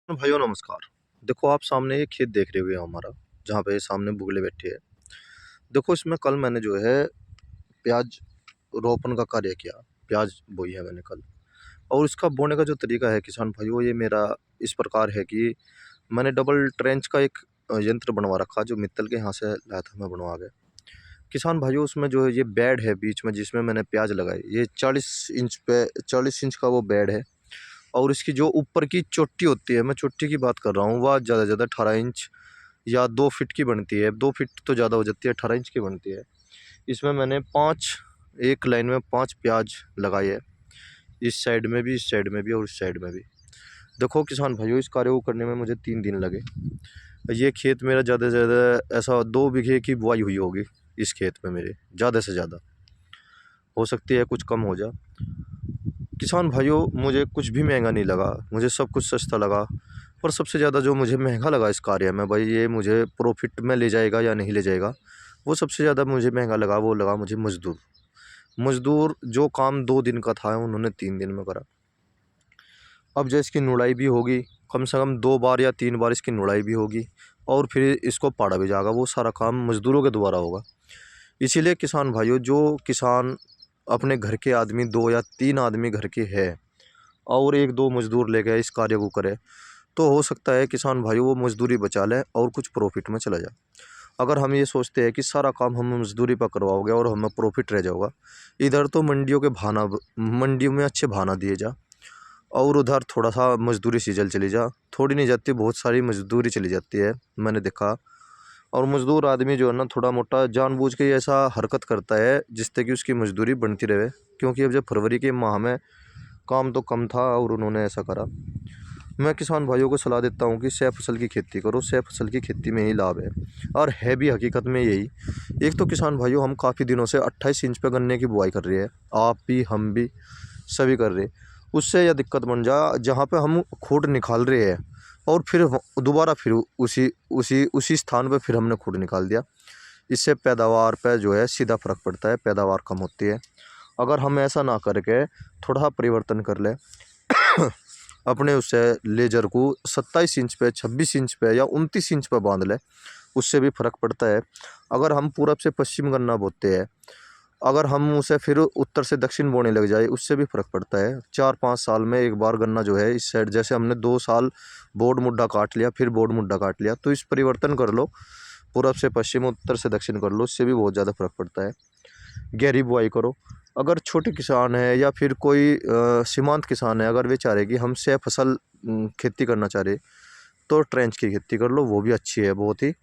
भाइयों नमस्कार। देखो आप सामने ये खेत देख रहे हो हमारा, जहाँ पे सामने बुगले बैठे हैं। देखो इसमें कल मैंने जो है प्याज रोपण का कार्य किया। प्याज बोई है मैंने कल। और इसका बोने का जो तरीका है किसान भाइयों, ये मेरा इस प्रकार है कि मैंने डबल ट्रेंच का एक यंत्र बनवा रखा, जो मित्तल के यहाँ से लाया था मैं बनवा के। किसान भाइयों उसमें जो है ये बेड है बीच में जिसमें मैंने प्याज लगाई, ये 40 इंच का वो बेड है। और इसकी जो ऊपर की चोटी होती है, मैं चोटी की बात कर रहा हूँ, वह ज़्यादा से ज़्यादा 18 इंच या 2 फीट की बनती है। 2 फीट तो ज़्यादा हो जाती है, 18 इंच की बनती है। इसमें मैंने पाँच, एक लाइन में 5 प्याज लगाए है, इस साइड में भी, इस साइड में भी और इस साइड में भी। देखो किसान भाइयों इस कार्य को करने में मुझे 3 दिन लगे। ये खेत मेरा ज़्यादा से ज़्यादा ऐसा 2 बीघे की बुआई हुई होगी। इस खेत में मेरे ज़्यादा से ज़्यादा हो सकती है, कुछ कम हो जा। किसान भाइयों मुझे कुछ भी महंगा नहीं लगा, मुझे सब कुछ सस्ता लगा। पर सबसे ज़्यादा जो मुझे महंगा लगा इस कार्य में, भाई ये मुझे प्रॉफिट में ले जाएगा या नहीं ले जाएगा, वो सबसे ज़्यादा मुझे महंगा लगा, वो लगा मुझे मज़दूर। मज़दूर जो काम 2 दिन का था उन्होंने 3 दिन में करा। अब जो इसकी निराई भी होगी, कम से कम 2 बार या 3 बार इसकी निराई भी होगी, और फिर इसको पाड़ा भी जाएगा। वो सारा काम मज़दूरों के द्वारा होगा। इसीलिए किसान भाइयों, जो किसान अपने घर के आदमी 2 या 3 आदमी घर के है और 1-2 मज़दूर लेके इस कार्य को करे, तो हो सकता है किसान भाइयों वो मज़दूरी बचा ले और कुछ प्रॉफिट में चला जाए। अगर हम ये सोचते हैं कि सारा काम हम मज़दूरी पर करवाओगे और हमें प्रॉफिट रह जाएगा, इधर तो मंडियों के भाना, मंडियों में अच्छे भाना दिए जा, और उधर थोड़ा सा मज़दूरी सीजल चली जा, थोड़ी नहीं जाती, बहुत सारी मज़दूरी चली जाती है, मैंने देखा। और मज़दूर आदमी जो है ना, थोड़ा मोटा जानबूझ के ऐसा हरकत करता है जिससे कि उसकी मज़दूरी बनती रहे। क्योंकि अब जब फरवरी के माह में काम तो कम था और उन्होंने ऐसा करा। मैं किसान भाइयों को सलाह देता हूँ कि सह फसल की खेती करो, सह फसल की खेती में ही लाभ है, और है भी हकीकत में यही। एक तो किसान भाइयों हम काफ़ी दिनों से 28 इंच पे गन्ने की बुआई कर रहे हैं, आप भी हम भी सभी कर रहे। उससे यह दिक्कत बन जा, जहाँ पे हम खोड निकाल रहे हैं और फिर दोबारा फिर उसी उसी उसी स्थान पे फिर हमने खोड निकाल दिया। इससे पैदावार पे जो है सीधा फ़र्क पड़ता है, पैदावार कम होती है। अगर हम ऐसा ना करके थोड़ा परिवर्तन कर ले अपने उससे लेजर को 27 इंच पे, 26 इंच पे या 29 इंच पे बांध ले, उससे भी फ़र्क पड़ता है। अगर हम पूरब से पश्चिम गन्ना बोते हैं, अगर हम उसे फिर उत्तर से दक्षिण बोने लग जाए, उससे भी फ़र्क पड़ता है। 4-5 साल में एक बार गन्ना जो है इस साइड, जैसे हमने 2 साल बोर्ड मुड्ढा काट लिया, फिर बोर्ड मुड्ढा काट लिया, तो इस परिवर्तन कर लो, पूरब से पश्चिम, उत्तर से दक्षिण कर लो, इससे भी बहुत ज़्यादा फ़र्क पड़ता है। गहरी बुआई करो। अगर छोटे किसान है या फिर कोई सीमांत किसान है, अगर वे चाह रहे कि हम से फसल खेती करना चाह रहे, तो ट्रेंच की खेती कर लो, वो भी अच्छी है बहुत ही।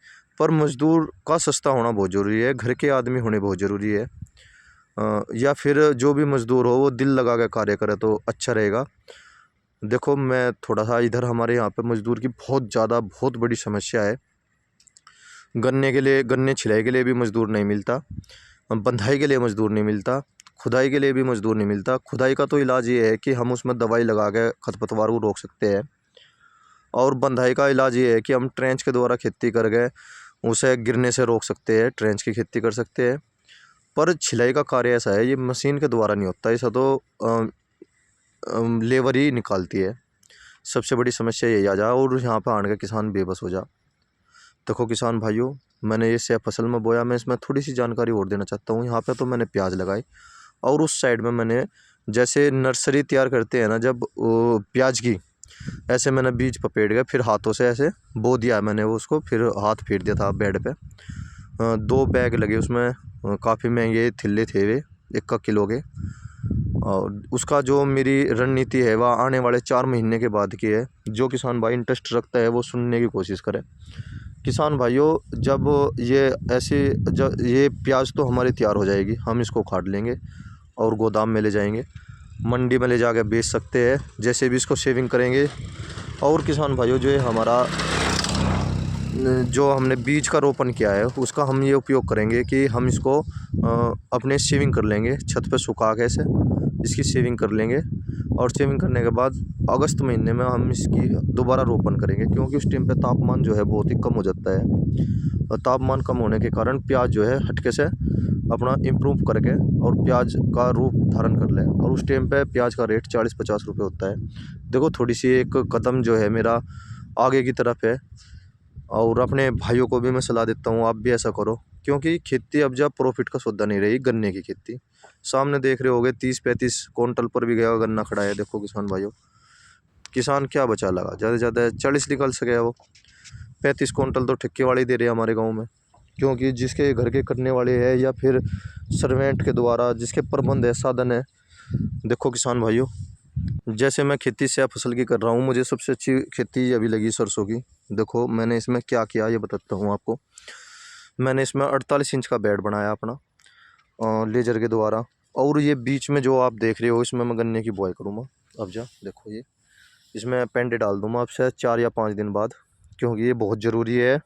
पर मज़दूर का सस्ता होना बहुत ज़रूरी है, घर के आदमी होने बहुत ज़रूरी है। या फिर जो भी मज़दूर हो वो दिल लगा के कार्य करे तो अच्छा रहेगा। देखो मैं थोड़ा सा इधर हमारे यहाँ पे मज़दूर की बहुत ज़्यादा, बहुत बड़ी समस्या है। गन्ने के लिए, गन्ने छिलाई के लिए भी मज़दूर नहीं मिलता, बंधाई के लिए मज़दूर नहीं मिलता, खुदाई के लिए भी मज़दूर नहीं मिलता। खुदाई का तो इलाज ये है कि हम उसमें दवाई लगा के खरपतवार को रोक सकते हैं, और बंधाई का इलाज ये है कि हम ट्रेंच के द्वारा खेती करके उसे गिरने से रोक सकते हैं, ट्रेंच की खेती कर सकते हैं। पर छिलाई का कार्य ऐसा है, ये मशीन के द्वारा नहीं होता, ऐसा तो लेबर ही निकालती है। सबसे बड़ी समस्या यही आ जा, और यहाँ पर आने के किसान बेबस हो जा। देखो किसान भाइयों, मैंने ये सेब फसल में बोया, मैं इसमें थोड़ी सी जानकारी और देना चाहता हूँ। यहाँ पे तो मैंने प्याज लगाई, और उस साइड में मैंने जैसे नर्सरी तैयार करते हैं ना जब प्याज की, ऐसे मैंने बीज पपेट के फिर हाथों से ऐसे बो दिया मैंने वो, उसको फिर हाथ फेर दिया था बेड पे। 2 बैग लगे उसमें, काफ़ी महंगे थिल्ले थे वे, 1 किलो के। और उसका जो मेरी रणनीति है वह आने वाले 4 महीने के बाद की है। जो किसान भाई इंटरेस्ट रखता है वो सुनने की कोशिश करे। किसान भाइयों जब ये ऐसी, जब ये प्याज तो हमारी तैयार हो जाएगी, हम इसको काट लेंगे और गोदाम में ले जाएंगे, मंडी में ले जाकर बेच सकते हैं, जैसे भी इसको सेविंग करेंगे। और किसान भाइयों जो ये हमारा जो हमने बीज का रोपण किया है उसका हम ये उपयोग करेंगे कि हम इसको अपने सेविंग कर लेंगे, छत पे सुखा के ऐसे इसकी सेविंग कर लेंगे। और सेविंग करने के बाद अगस्त महीने में हम इसकी दोबारा रोपण करेंगे, क्योंकि उस टाइम पे तापमान जो है बहुत ही कम हो जाता है। और तापमान कम होने के कारण प्याज जो है हटके से अपना इम्प्रूव करके और प्याज का रूप धारण कर ले, और उस टाइम पे प्याज का रेट 40-50 रुपये होता है। देखो थोड़ी सी एक कदम जो है मेरा आगे की तरफ है। और अपने भाइयों को भी मैं सलाह देता हूँ, आप भी ऐसा करो, क्योंकि खेती अब जब प्रॉफिट का सौदा नहीं रही। गन्ने की खेती सामने देख रहे होगे, 30-35 क्विंटल पर भी गया गन्ना खड़ा है। देखो किसान भाइयों, किसान क्या बचा लगा, ज़्यादा से ज़्यादा 40 निकल सके। वो 35 क्विंटल तो ठेके वाले ही दे रहे हैं हमारे गाँव में, क्योंकि जिसके घर के करने वाले हैं या फिर सर्वेंट के द्वारा जिसके प्रबंध है, साधन है। देखो किसान भाइयों, जैसे मैं खेती से फसल की कर रहा हूँ, मुझे सबसे अच्छी खेती अभी लगी सरसों की। देखो मैंने इसमें क्या किया ये बताता हूँ आपको। मैंने इसमें 48 इंच का बेड बनाया अपना लेजर के द्वारा। और ये बीच में जो आप देख रहे हो, इसमें मैं गन्ने की बुआई करूँगा। अब जा देखो, ये इसमें पेंडे डाल दूँगा अब शायद 4 या 5 दिन बाद, क्योंकि ये बहुत ज़रूरी है।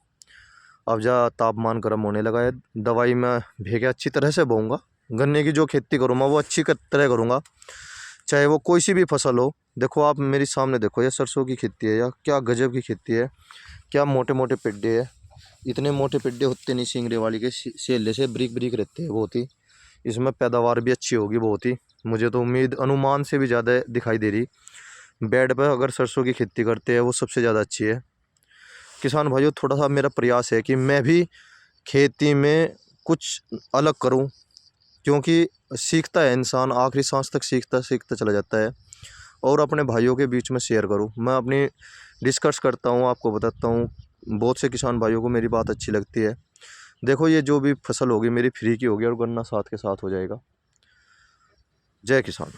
अब जा तापमान गर्म होने लगा है, दवाई मैं भेके अच्छी तरह से बोऊँगा। गन्ने की जो खेती करूँगा वो अच्छी तरह करूँगा, चाहे वो कोई सी भी फसल हो। देखो आप मेरे सामने देखो, ये सरसों की खेती है, या क्या गजब की खेती है। क्या मोटे मोटे पेड्डे है, इतने मोटे पेड्डे होते नहीं सिंगरे वाली के, सेले से ब्रिक ब्रिक रहते हैं बहुत ही। इसमें पैदावार भी अच्छी होगी बहुत ही, मुझे तो उम्मीद अनुमान से भी ज़्यादा दिखाई दे रही। बेड पर अगर सरसों की खेती करते हैं वो सबसे ज़्यादा अच्छी है। किसान भाइयों, थोड़ा सा मेरा प्रयास है कि मैं भी खेती में कुछ अलग करूं, क्योंकि सीखता है इंसान, आखिरी सांस तक सीखता सीखता चला जाता है। और अपने भाइयों के बीच में शेयर करूं, मैं अपनी डिस्कस करता हूं, आपको बताता हूं। बहुत से किसान भाइयों को मेरी बात अच्छी लगती है। देखो ये जो भी फसल होगी मेरी फ्री की होगी, और गन्ना साथ के साथ हो जाएगा। जय किसान।